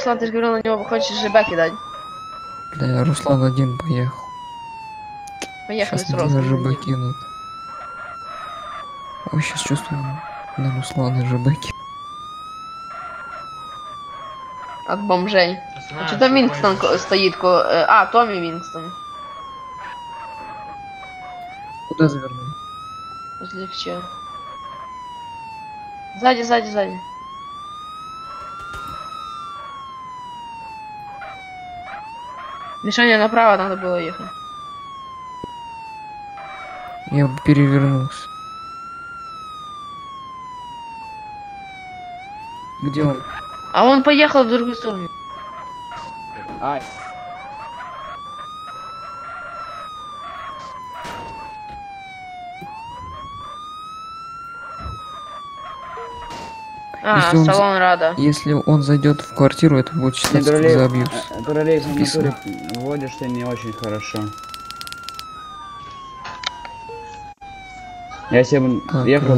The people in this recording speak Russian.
Руслан, ты же говорил, на него хочешь ЖБ кидать. Бля, Руслан один поехал. Поехали Сейчас с мне Рослом. ЖБ кинут. Ой, сейчас чувствую на Руслана ЖБ кинут. От бомжей. А что там Винкстон стоит? Томми Винкстон. Куда завернул? Возлегче. Сзади. Мишаня, направо надо было ехать. Я перевернулся. Где он? А он поехал в другую сторону. Ай. Если он салон Рада. Если он зайдет в квартиру, это будет считаться, как за абьюз. Дуралей в натуре Списано. водишься не очень хорошо. Я себе Так, ехал